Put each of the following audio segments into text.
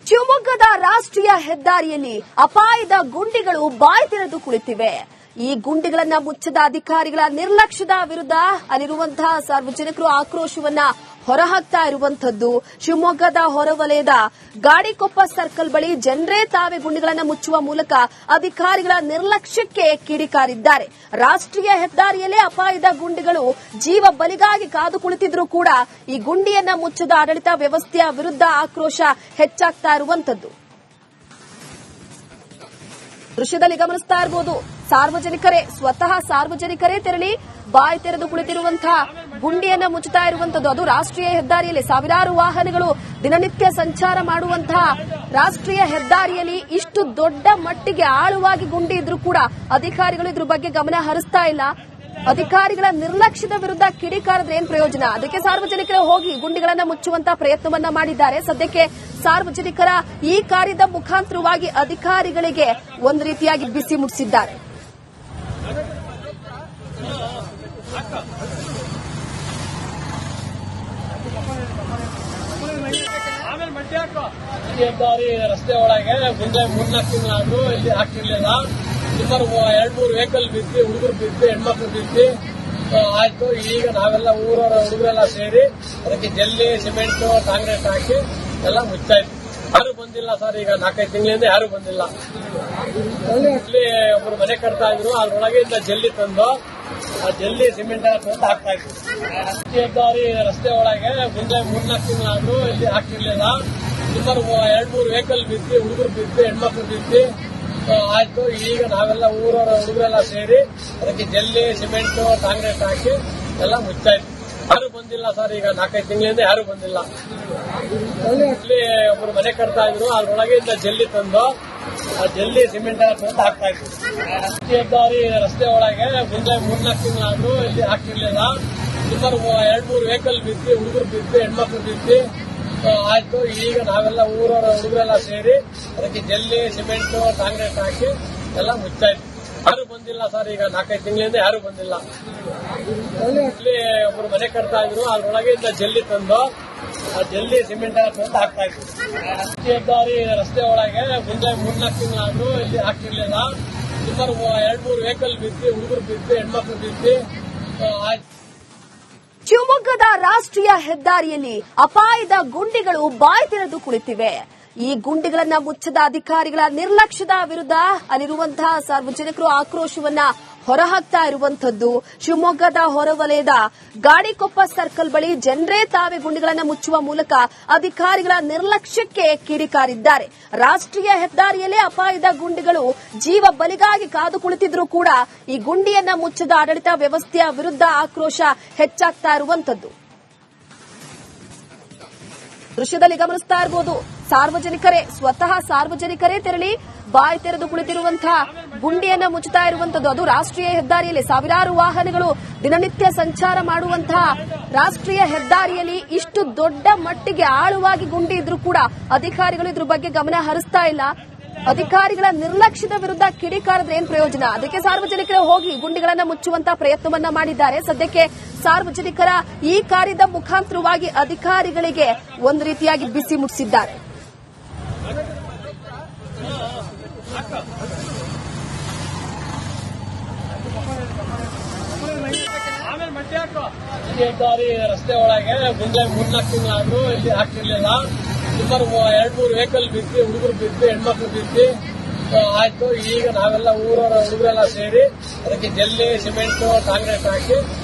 ಶಿವಮೊಗ್ಗದ ರಾಷ್ಟ್ರೀಯ ಹೆದ್ದಾರಿಯಲ್ಲಿ ಅಪಾಯದ ಗುಂಡಿಗಳು ಬಾಯಿ ತೆರೆದು ಕುಳಿತಿವೆ. ಈ ಗುಂಡಿಗಳನ್ನ ಮುಚ್ಚದ ಅಧಿಕಾರಿಗಳ ನಿರ್ಲಕ್ಷ್ಯದ ವಿರುದ್ಧ ಅಲ್ಲಿರುವಂತಹ ಸಾರ್ವಜನಿಕರು ಆಕ್ರೋಶವನ್ನ ಹೊರಹಾಕ್ತಾ ಇರುವಂತದ್ದು. ಶಿವಮೊಗ್ಗದ ಹೊರವಲಯದ ಗಾಡಿಕೊಪ್ಪ ಸರ್ಕಲ್ ಬಳಿ ಜನರೇ ತಾವೇ ಗುಂಡಿಗಳನ್ನ ಮುಚ್ಚುವ ಮೂಲಕ ಅಧಿಕಾರಿಗಳ ನಿರ್ಲಕ್ಷ್ಯಕ್ಕೆ ಕಿಡಿಕಾರಿದ್ದಾರೆ. ರಾಷ್ಟ್ರೀಯ ಹೆದ್ದಾರಿಯಲ್ಲೇ ಅಪಾಯದ ಗುಂಡಿಗಳು ಜೀವ ಬಲಿಗಾಗಿ ಕಾದು ಕುಳಿತಿದ್ರು ಕೂಡ ಈ ಗುಂಡಿಯನ್ನ ಮುಚ್ಚದ ಆಡಳಿತ ವ್ಯವಸ್ಥೆಯ ವಿರುದ್ಧ ಆಕ್ರೋಶ ಹೆಚ್ಚಾಗ್ತಾ ಇರುವಂತದ್ದು. ದೃಶ್ಯದಲ್ಲಿ ಗಮನಿಸ್ತಾ ಇರಬಹುದು, ಸ್ವತಃ ಸಾರ್ವಜನಿಕರೇ ತೆರಳಿ ಬಾಯಿ ತೆರೆದು ಕುಳಿತಿರುವಂತಹ ಗುಂಡಿಯನ್ನ ಮುಚ್ಚುತ್ತಾ ಇರುವಂತದ್ದು. ಅದು ರಾಷ್ಟ್ರೀಯ ಹೆದ್ದಾರಿಯಲ್ಲಿ ಸಾವಿರಾರು ವಾಹನಗಳು ದಿನನಿತ್ಯ ಸಂಚಾರ ಮಾಡುವಂತಹ ರಾಷ್ಟ್ರೀಯ ಹೆದ್ದಾರಿಯಲ್ಲಿ ಇಷ್ಟು ದೊಡ್ಡ ಮಟ್ಟಿಗೆ ಆಳವಾಗಿ ಗುಂಡಿ ಇದ್ರೂ ಕೂಡ ಅಧಿಕಾರಿಗಳು ಇದ್ರ ಬಗ್ಗೆ ಗಮನ ಹರಿಸ್ತಾ ಇಲ್ಲ. ಅಧಿಕಾರಿಗಳ ನಿರ್ಲಕ್ಷ್ಯದ ವಿರುದ್ಧ ಕಿಡಿಕಾರದ್ರೆ ಏನ್ ಪ್ರಯೋಜನ? ಅದಕ್ಕೆ ಸಾರ್ವಜನಿಕರು ಹೋಗಿ ಗುಂಡಿಗಳನ್ನ ಮುಚ್ಚುವಂತಹ ಪ್ರಯತ್ನವನ್ನ ಮಾಡಿದ್ದಾರೆ. ಸದ್ಯಕ್ಕೆ ಸಾರ್ವಜನಿಕರ ಈ ಕಾರ್ಯದ ಮುಖಾಂತರವಾಗಿ ಅಧಿಕಾರಿಗಳಿಗೆ ಒಂದು ರೀತಿಯಾಗಿ ಬಿಸಿ ಮುಟ್ಟಿಸಿದ್ದಾರೆ. ಹೆದ್ದಾರಿ ರಸ್ತೆ ಒಳಗೆ ಮುಂದೆ 3-4 ತಿಂಗಳಾದ್ರೂ ಇಲ್ಲಿ ಹಾಕಿರ್ಲಿಲ್ಲ. ಸುಮಾರು 2-3 ವೆಹಿಕಲ್ ಬಿದ್ದು, ಹುಡುಗರು ಬಿದ್ದು, ಹೆಣ್ಮಕ್ಳು ಬಿದ್ದು ಆಯ್ತು. ಈಗ ನಾವೆಲ್ಲ ಊರವರ ಹುಡುಗರೆಲ್ಲ ಸೇರಿ ಅದಕ್ಕೆ ಜಲ್ಲಿ, ಸಿಮೆಂಟ್, ಕಾಂಕ್ರೀಟ್ ಹಾಕಿ ಎಲ್ಲ ಮುಚ್ಚಾಯ್ತು. ಯಾರು ಬಂದಿಲ್ಲ ಸರ್. ಈಗ 4-5 ತಿಂಗಳಿಂದ ಯಾರು ಬಂದಿಲ್ಲ. ಇಲ್ಲಿ ಒಬ್ರು ಮನೆ ಕಟ್ತಾ ಇದ್ರು, ಅದ್ರೊಳಗಿಂದ ಜಲ್ಲಿ ತಂದು ಆ ಜಲ್ಲಿ ಸಿಮೆಂಟ್ ಎಲ್ಲ ತಂದು ಹಾಕ್ತಾ ಇದ್ರು. ಹೆದ್ದಾರಿ ರಸ್ತೆ ಒಳಗೆ ಮುಂದೆ 3-4 ತಿಂಗಳಾದ್ರೂ ಇಲ್ಲಿ ಹಾಕಿರ್ಲಿಲ್ಲ. ಸುಮಾರು 2-3 ವೆಹಿಕಲ್ ಬಿದ್ದು, ಹುಡುಗರು ಬಿದ್ದು, ಹೆಣ್ಮಕ್ಳು ಬಿದ್ದು ಆಯ್ತು. ಈಗ ನಾವೆಲ್ಲ ಊರವರ ಹುಡುಗರೆಲ್ಲ ಸೇರಿ ಅದಕ್ಕೆ ಜಲ್ಲಿ, ಸಿಮೆಂಟ್, ಕಾಂಕ್ರೀಟ್ ಹಾಕಿ ಎಲ್ಲ ಮುಚ್ಚಾಯ್ತು. ಯಾರು ಬಂದಿಲ್ಲ ಸರ್. ಈಗ 4-5 ತಿಂಗಳಿಂದ ಯಾರು ಬಂದಿಲ್ಲ. ಇಲ್ಲಿ ಒಬ್ರು ಮನೆ ಕಟ್ತಾ ಇದ್ರು, ಅದ್ರೊಳಗಿಂದ ಜಲ್ಲಿ ತಂದು ಆ ಜಲ್ಲಿ ಸಿಮೆಂಟ್ ಎಲ್ಲ ತಂದು ಹಾಕ್ತಾ ಇದ್ರು. ಹೆದ್ದಾರಿ ರಸ್ತೆ ಒಳಗೆ ಮುಂದೆ 3-4 ತಿಂಗಳಾದ್ರೂ ಇಲ್ಲಿ ಹಾಕಿರ್ಲಿಲ್ಲ. ಸುಮಾರು 2-3 ವೆಹಿಕಲ್ ಬಿದ್ದು, ಹುಡುಗರು ಬಿದ್ದು, ಹೆಣ್ಮಕ್ಳು ಬಿದ್ದು ಆಯ್ತು. ಈಗ ನಾವೆಲ್ಲ ಊರವರ ಹುಡುಗರೆಲ್ಲ ಸೇರಿ ಅದಕ್ಕೆ ಜಲ್ಲಿ, ಸಿಮೆಂಟ್, ಕಾಂಕ್ರೀಟ್ ಹಾಕಿ ಎಲ್ಲ ಮುಚ್ಚಾಯ್ತು. ಯಾರು ಬಂದಿಲ್ಲ ಸರ್. ಈಗ 4-5 ತಿಂಗಳಿಂದ ಯಾರು ಬಂದಿಲ್ಲ. ಇಲ್ಲಿ ಒಬ್ರು ಮನೆ ಕಟ್ತಾ ಇದ್ರು, ಅದ್ರೊಳಗಿಂದ ಜಲ್ಲಿ ತಂದು ಆ ಜಲ್ಲಿ ಸಿಮೆಂಟ್ ಎಲ್ಲ ತಂದು ಹಾಕ್ತಾ ಇದ್ರು. ಹೆದ್ದಾರಿ ರಸ್ತೆ ಒಳಗೆ ಮುಂದೆ 3-4 ತಿಂಗಳಾದ್ರೂ ಇಲ್ಲಿ ಹಾಕಿರ್ಲಿಲ್ಲ. ಸುಮಾರು 2-3 ವೆಹಿಕಲ್ ಬಿದ್ದು, ಹುಡುಗರು ಬಿದ್ದು, ಹೆಣ್ಮಕ್ಳು ಬಿದ್ದು ಆಯ್ತು. ಶಿವಮೊಗ್ಗದ ರಾಷ್ಟ್ರೀಯ ಹೆದ್ದಾರಿಯಲ್ಲಿ ಅಪಾಯದ ಗುಂಡಿಗಳು ಬಾಯಿ ತೆರೆದು ಕುಳಿತಿವೆ. ಈ ಗುಂಡಿಗಳನ್ನ ಮುಚ್ಚದ ಅಧಿಕಾರಿಗಳ ನಿರ್ಲಕ್ಷ್ಯದ ವಿರುದ್ಧ ಅಲ್ಲಿರುವಂತಹ ಸಾರ್ವಜನಿಕರು ಆಕ್ರೋಶವನ್ನ ಹೊರಹಾಕ್ತಾ ಇರುವಂತದ್ದು. ಶಿವಮೊಗ್ಗದ ಹೊರವಲಯದ ಗಾಡಿಕೊಪ್ಪ ಸರ್ಕಲ್ ಬಳಿ ಜನರೇ ತಾವೇ ಗುಂಡಿಗಳನ್ನ ಮುಚ್ಚುವ ಮೂಲಕ ಅಧಿಕಾರಿಗಳ ನಿರ್ಲಕ್ಷ್ಯಕ್ಕೆ ಕಿಡಿಕಾರಿದ್ದಾರೆ. ರಾಷ್ಟ್ರೀಯ ಹೆದ್ದಾರಿಯಲ್ಲೇ ಅಪಾಯದ ಗುಂಡಿಗಳು ಜೀವ ಬಲಿಗಾಗಿ ಕಾದು ಕುಳಿತಿದ್ರು ಕೂಡ ಈ ಗುಂಡಿಯನ್ನ ಮುಚ್ಚದ ಆಡಳಿತ ವ್ಯವಸ್ಥೆಯ ವಿರುದ್ಧ ಆಕ್ರೋಶ ಹೆಚ್ಚಾಗ್ತಾ ಇರುವಂತದ್ದು. ದೃಶ್ಯದಲ್ಲಿ ಗಮನಿಸ್ತಾ ಇರಬಹುದು, ಸ್ವತಃ ಸಾರ್ವಜನಿಕರೇ ತೆರಳಿ ಬಾಯಿ ತೆರೆದು ಕುಳಿತಿರುವಂತಹ ಗುಂಡಿಯನ್ನ ಮುಚ್ಚುತ್ತಾ ಇರುವಂತದ್ದು. ಅದು ರಾಷ್ಟ್ರೀಯ ಹೆದ್ದಾರಿಯಲ್ಲಿ ಸಾವಿರಾರು ವಾಹನಗಳು ದಿನನಿತ್ಯ ಸಂಚಾರ ಮಾಡುವಂತಹ ರಾಷ್ಟ್ರೀಯ ಹೆದ್ದಾರಿಯಲ್ಲಿ ಇಷ್ಟು ದೊಡ್ಡ ಮಟ್ಟಿಗೆ ಆಳವಾಗಿ ಗುಂಡಿ ಇದ್ರೂ ಕೂಡ ಅಧಿಕಾರಿಗಳು ಇದ್ರ ಬಗ್ಗೆ ಗಮನ ಹರಿಸ್ತಾ ಇಲ್ಲ. ಅಧಿಕಾರಿಗಳ ನಿರ್ಲಕ್ಷ್ಯದ ವಿರುದ್ಧ ಕಿಡಿಕಾರದ್ರೆ ಏನ್ ಪ್ರಯೋಜನ? ಅದಕ್ಕೆ ಸಾರ್ವಜನಿಕರು ಹೋಗಿ ಗುಂಡಿಗಳನ್ನ ಮುಚ್ಚುವಂತಹ ಪ್ರಯತ್ನವನ್ನ ಮಾಡಿದ್ದಾರೆ. ಸದ್ಯಕ್ಕೆ ಸಾರ್ವಜನಿಕರ ಈ ಕಾರ್ಯದ ಮುಖಾಂತರವಾಗಿ ಅಧಿಕಾರಿಗಳಿಗೆ ಒಂದು ರೀತಿಯಾಗಿ ಬಿಸಿ ಮುಟ್ಟಿಸಿದ್ದಾರೆ. ಹೆದ್ದಾರಿ ರಸ್ತೆ ಒಳಗೆ ಮುಂದೆ 3-4 ತಿಂಗಳಾದ್ರೂ ಇಲ್ಲಿ ಹಾಕಿರ್ಲಿಲ್ಲ. ಸುಮಾರು 2-3 ವೆಹಿಕಲ್ ಬಿದ್ದು, ಹುಡುಗರು ಬಿದ್ದು, ಹೆಣ್ಮಕ್ಳು ಬಿದ್ದು ಆಯ್ತು. ಈಗ ನಾವೆಲ್ಲ ಊರವರ ಹುಡುಗರೆಲ್ಲ ಸೇರಿ ಅದಕ್ಕೆ ಜಲ್ಲಿ, ಸಿಮೆಂಟ್, ಕಾಂಕ್ರೀಟ್ ಹಾಕಿ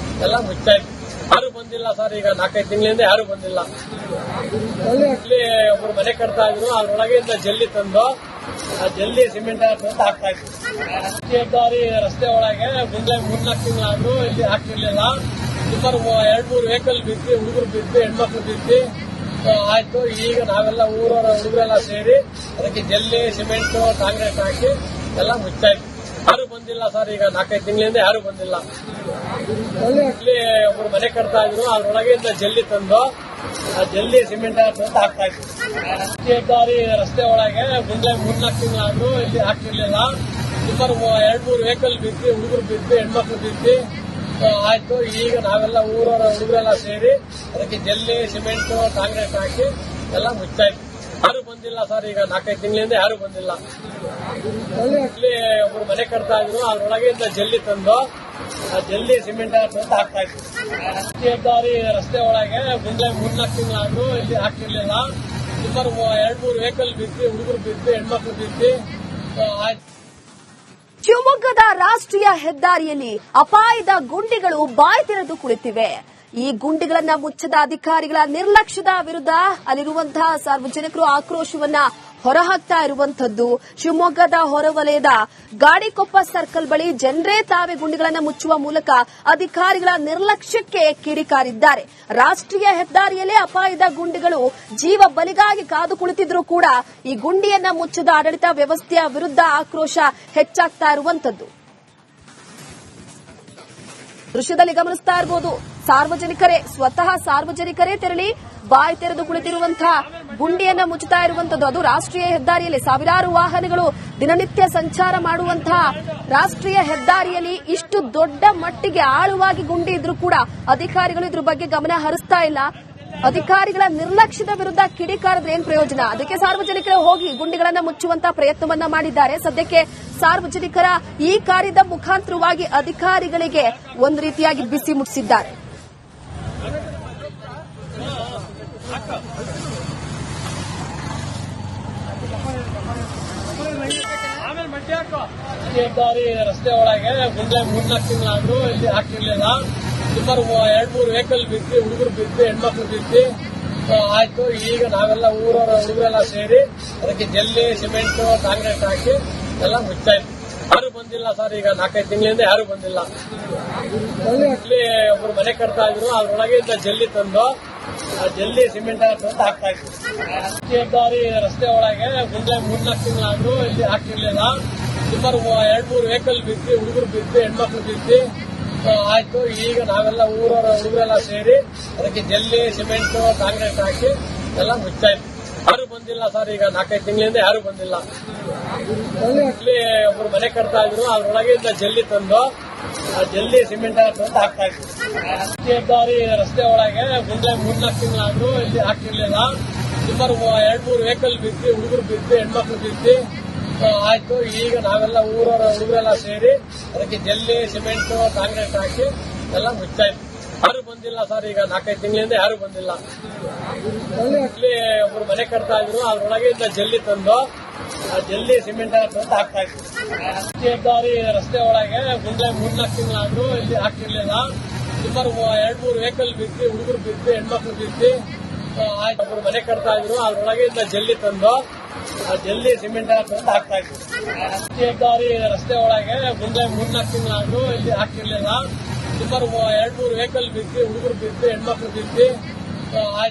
ಎಲ್ಲ ಮುಚ್ಚಾಯ್ತು. ಯಾರು ಬಂದಿಲ್ಲ ಸರ್. ಈಗ 4-5 ತಿಂಗಳಿಂದ ಯಾರು ಬಂದಿಲ್ಲ. ಇಲ್ಲಿ ಒಬ್ರು ಮನೆ ಕಟ್ತಾ ಇದ್ರು, ಅದ್ರೊಳಗಿಂದ ಜಲ್ಲಿ ತಂದು ಆ ಜಲ್ಲಿ ಸಿಮೆಂಟ್ ಎಲ್ಲ ತಂದು ಹಾಕ್ತಾ ಇದ್ರು. ಹೆದ್ದಾರಿ ರಸ್ತೆ ಒಳಗೆ ಮುಂದೆ 3-4 ತಿಂಗಳಾದ್ರೂ ಇಲ್ಲಿ ಹಾಕಿರ್ಲಿಲ್ಲ. ಸುಮಾರು 2-3 ವೆಹಿಕಲ್ ಬಿದ್ದು, ಹುಡುಗರು ಬಿದ್ದು, ಹೆಣ್ಮಕ್ಳು ಬಿದ್ದು ಆಯ್ತು. ಈಗ ನಾವೆಲ್ಲ ಊರವರ ಹುಡುಗರೆಲ್ಲ ಸೇರಿ ಅದಕ್ಕೆ ಜಲ್ಲಿ, ಸಿಮೆಂಟ್, ಕಾಂಕ್ರೀಟ್ ಹಾಕಿ ಎಲ್ಲ ಮುಚ್ಚಾಯ್ತು. ಯಾರು ಬಂದಿಲ್ಲ ಸರ್. ಈಗ 4-5 ತಿಂಗಳಿಂದ ಯಾರು ಬಂದಿಲ್ಲ. ಇಲ್ಲಿ ಒಬ್ರು ಮನೆ ಕಟ್ತಾ ಇದ್ರು, ಅದ್ರೊಳಗಿಂದ ಜಲ್ಲಿ ತಂದು ಆ ಜಲ್ಲಿ ಸಿಮೆಂಟ್ ಎಲ್ಲ ತಂದು ಹಾಕ್ತಾ ಇದ್ರು. ಹೆದ್ದಾರಿ ರಸ್ತೆ ಒಳಗೆ ಮುಂದೆ 3-4 ತಿಂಗಳಾದ್ರೂ ಇಲ್ಲಿ ಹಾಕಿರ್ಲಿಲ್ಲ. ಸುಮಾರು 2-3 ವೆಹಿಕಲ್ ಬಿದ್ದು, ಹುಡುಗರು ಬಿದ್ದು, ಹೆಣ್ಮಕ್ಳು ಬಿದ್ದು ಆಯ್ತು. ಈಗ ನಾವೆಲ್ಲ ಊರವರ ಹುಡುಗರೆಲ್ಲ ಸೇರಿ ಅದಕ್ಕೆ ಜಲ್ಲಿ, ಸಿಮೆಂಟ್, ಕಾಂಕ್ರೀಟ್ ಹಾಕಿ ಎಲ್ಲ ಮುಚ್ಚಾಯ್ತು. ಯಾರು ಬಂದಿಲ್ಲ ಸರ್. ಈಗ 4-5 ತಿಂಗಳಿಂದ ಯಾರು ಬಂದಿಲ್ಲ. ಇಲ್ಲಿ ಒಬ್ರು ಮನೆ ಕಟ್ತಾ ಇದ್ರು, ಅದ್ರೊಳಗಿಂದ ಜಲ್ಲಿ ತಂದು ಆ ಜಲ್ಲಿ ಸಿಮೆಂಟ್ ತಂದು ಹಾಕ್ತಾ ಇದ್ರು. ಹೆದ್ದಾರಿ ರಸ್ತೆ ಒಳಗೆ ಮುಂದೆ 3-4 ತಿಂಗಳಾದ್ರೂ ಇಲ್ಲಿ ಹಾಕ್ತಿರ್ಲಿಲ್ಲ. ಸುಮಾರು 2-3 ವೆಹಿಕಲ್ ಬಿದ್ದು, ಹುಡುಗರು ಬಿದ್ದು, ಹೆಣ್ಮಕ್ಳು ಬಿದ್ದು ಆಯ್ತು. ಶಿವಮೊಗ್ಗದ ರಾಷ್ಟ್ರೀಯ ಹೆದ್ದಾರಿಯಲ್ಲಿ ಅಪಾಯದ ಗುಂಡಿಗಳು ಬಾಯಿ ತೆರೆದು ಕುಳಿತಿವೆ. ಈ ಗುಂಡಿಗಳನ್ನ ಮುಚ್ಚದ ಅಧಿಕಾರಿಗಳ ನಿರ್ಲಕ್ಷ್ಯದ ವಿರುದ್ಧ ಅಲ್ಲಿರುವಂತಹ ಸಾರ್ವಜನಿಕರು ಆಕ್ರೋಶವನ್ನ ಹೊರಹಾಕ್ತಾ ಇರುವಂತದ್ದು. ಶಿವಮೊಗ್ಗದ ಹೊರವಲಯದ ಗಾಡಿಕೊಪ್ಪ ಸರ್ಕಲ್ ಬಳಿ ಜನರೇ ತಾವೇ ಗುಂಡಿಗಳನ್ನ ಮುಚ್ಚುವ ಮೂಲಕ ಅಧಿಕಾರಿಗಳ ನಿರ್ಲಕ್ಷ್ಯಕ್ಕೆ ಕಿಡಿಕಾರಿದ್ದಾರೆ. ರಾಷ್ಟ್ರೀಯ ಹೆದ್ದಾರಿಯಲ್ಲೇ ಅಪಾಯದ ಗುಂಡಿಗಳು ಜೀವ ಬಲಿಗಾಗಿ ಕಾದು ಕುಳಿತಿದ್ರೂ ಕೂಡ ಈ ಗುಂಡಿಯನ್ನ ಮುಚ್ಚದ ಆಡಳಿತ ವ್ಯವಸ್ಥೆಯ ವಿರುದ್ಧ ಆಕ್ರೋಶ ಹೆಚ್ಚಾಗ್ತಾ ಇರುವಂತದ್ದು. ದೃಶ್ಯದಲ್ಲಿ ಗಮನಿಸ್ತಾ ಇರಬಹುದು, ಸ್ವತಃ ಸಾರ್ವಜನಿಕರೇ ತೆರಳಿ ಬಾಯಿ ತೆರೆದು ಕುಳಿತಿರುವಂತಹ ಗುಂಡಿಯನ್ನ ಮುಚ್ಚುತ್ತಾ ಇರುವಂತದ್ದು. ಅದು ರಾಷ್ಟ್ರೀಯ ಹೆದ್ದಾರಿಯಲ್ಲಿ ಸಾವಿರಾರು ವಾಹನಗಳು ದಿನನಿತ್ಯ ಸಂಚಾರ ಮಾಡುವಂತಹ ರಾಷ್ಟ್ರೀಯ ಹೆದ್ದಾರಿಯಲ್ಲಿ ಇಷ್ಟು ದೊಡ್ಡ ಮಟ್ಟಿಗೆ ಆಳವಾಗಿ ಗುಂಡಿ ಇದ್ರೂ ಕೂಡ ಅಧಿಕಾರಿಗಳು ಇದ್ರ ಬಗ್ಗೆ ಗಮನ ಹರಿಸ್ತಾ ಇಲ್ಲ. ಅಧಿಕಾರಿಗಳ ನಿರ್ಲಕ್ಷ್ಯದ ವಿರುದ್ಧ ಕಿಡಿಕಾರದ್ರೆ ಏನ್ ಪ್ರಯೋಜನ? ಅದಕ್ಕೆ ಸಾರ್ವಜನಿಕರು ಹೋಗಿ ಗುಂಡಿಗಳನ್ನ ಮುಚ್ಚುವಂತಹ ಪ್ರಯತ್ನವನ್ನ ಮಾಡಿದ್ದಾರೆ. ಸದ್ಯಕ್ಕೆ ಸಾರ್ವಜನಿಕರ ಈ ಕಾರ್ಯದ ಮುಖಾಂತರವಾಗಿ ಅಧಿಕಾರಿಗಳಿಗೆ ಒಂದು ರೀತಿಯಾಗಿ ಬಿಸಿ ಮುಟ್ಟಿಸಿದ್ದಾರೆ. ಹೆದ್ದಾರಿ ರಸ್ತೆ ಒಳಗೆ ಮುಂದೆ 3-4 ತಿಂಗಳಾದ್ರೂ ಇಲ್ಲಿ ಹಾಕ್ತಿರ್ಲಿಲ್ಲ. ಸುಮಾರು 2-3 ವೆಹಿಕಲ್ ಬಿದ್ದು, ಹುಡುಗರು ಬಿದ್ದು, ಹೆಣ್ಮಕ್ಳು ಬಿದ್ದು ಆಯ್ತು. ಈಗ ನಾವೆಲ್ಲ ಊರವರ ಹುಡುಗರೆಲ್ಲ ಸೇರಿ ಅದಕ್ಕೆ ಜಲ್ಲಿ, ಸಿಮೆಂಟ್, ಕಾಂಕ್ರೀಟ್ ಹಾಕಿ ಎಲ್ಲ ಮುಚ್ಚಾಯ್ತು. ಯಾರು ಬಂದಿಲ್ಲ ಸರ್. ಈಗ 4-5 ತಿಂಗಳಿಂದ ಯಾರು ಬಂದಿಲ್ಲ. ಇಲ್ಲಿ ಒಬ್ರು ಮನೆ ಕಟ್ತಾ ಇದ್ರು, ಅದ್ರೊಳಗಿಂದ ಜಲ್ಲಿ ತಂದು ಆ ಜಲ್ಲಿ ಸಿಮೆಂಟ್ ತಂದು ಹಾಕ್ತಾ ಇದ್ರು. ಹೆದ್ದಾರಿ ರಸ್ತೆ ಒಳಗೆ ಮುಂದೆ 3-4 ತಿಂಗಳಾದ್ರೂ ಇಲ್ಲಿ ಹಾಕ್ತಿರ್ಲಿಲ್ಲ. ಸುಮಾರು 2-3 ವೆಹಿಕಲ್ ಬಿದ್ದು, ಹುಡುಗರು ಬಿದ್ದು, ಹೆಣ್ಮಕ್ಳು ಬಿದ್ದು ಆಯ್ತು. ಈಗ ನಾವೆಲ್ಲ ಊರವರ ಹುಡುಗರೆಲ್ಲ ಸೇರಿ ಅದಕ್ಕೆ ಜಲ್ಲಿ, ಸಿಮೆಂಟ್, ಕಾಂಕ್ರೀಟ್ ಹಾಕಿ ಎಲ್ಲ ಮುಚ್ಚಾಯ್ತು. ಯಾರು ಬಂದಿಲ್ಲ ಸರ್. ಈಗ 4-5 ತಿಂಗಳಿಂದ ಯಾರು ಬಂದಿಲ್ಲ. ಇಲ್ಲಿ ಒಬ್ರು ಮನೆ ಕಟ್ತಾ ಇದ್ರು, ಅದ್ರೊಳಗಿಂದ ಜಲ್ಲಿ ತಂದು ಆ ಜಲ್ಲಿ ಸಿಮೆಂಟ್ ತಂದು ಹಾಕ್ತಾ ಇದ್ರು. ಹೆದ್ದಾರಿ ರಸ್ತೆ ಒಳಗೆ ಮುಂದೆ 3-4 ತಿಂಗಳಾದ್ರೂ ಇಲ್ಲಿ ಹಾಕ್ತಿರ್ಲಿಲ್ಲ. ಸುಮಾರು 2-3 ವೆಹಿಕಲ್ ಬಿದ್ದು, ಹುಡುಗರು ಬಿದ್ದು, ಹೆಣ್ಮಕ್ಳು ಬಿದ್ದು ಆಯ್ತು. ಈಗ ನಾವೆಲ್ಲ ಊರವರ ಹುಡುಗರೆಲ್ಲ ಸೇರಿ ಅದಕ್ಕೆ ಜಲ್ಲಿ, ಸಿಮೆಂಟ್, ಕಾಂಕ್ರೀಟ್ ಹಾಕಿ ಎಲ್ಲ ಮುಚ್ಚಾಯ್ತು. ಯಾರು ಬಂದಿಲ್ಲ ಸರ್. ಈಗ 4-5 ತಿಂಗಳಿಂದ ಯಾರು ಬಂದಿಲ್ಲ. ಇಲ್ಲಿ ಒಬ್ರು ಮನೆ ಕಟ್ತಾ ಇದ್ರು, ಅದ್ರೊಳಗಿಂದ ಜಲ್ಲಿ ತಂದು ಆ ಜಲ್ಲಿ ಸಿಮೆಂಟ್ ತಂದು ಹಾಕ್ತಾ ಇದ್ರು. ಹೆದ್ದಾರಿ ರಸ್ತೆ ಒಳಗೆ ಮುಂದೆ 3-4 ತಿಂಗಳಾದ್ರೂ ಇಲ್ಲಿ ಹಾಕ್ತಿರ್ಲಿಲ್ಲ. ಸುಮಾರು 2-3 ವೆಹಿಕಲ್ ಬಿದ್ದು, ಹುಡುಗರು ಬಿದ್ದು, ಹೆಣ್ಮಕ್ಳು ಬಿದ್ದು ಆಯ್ತು. ಒಬ್ರು ಮನೆ ಕಟ್ತಾ ಇದ್ರು, ಅದ್ರೊಳಗಿಂದ ಜಲ್ಲಿ ತಂದು ಆ ಜಲ್ಲಿ ಸಿಮೆಂಟ್ ತಂದು ಹಾಕ್ತಾ ಇದ್ರು. ಹೆದ್ದಾರಿ ರಸ್ತೆ ಒಳಗೆ ಮುಂದೆ 3-4 ತಿಂಗಳಾದ್ರೂ ಇಲ್ಲಿ ಹಾಕ್ತಿರ್ಲಿಲ್ಲ. ಸುಮಾರು 2-3 ವೆಹಿಕಲ್ ಬಿದ್ದು, ಹುಡುಗರು ಬಿದ್ದು, ಹೆಣ್ಮಕ್ಳು ಬಿದ್ದು ಆಯ್ತು.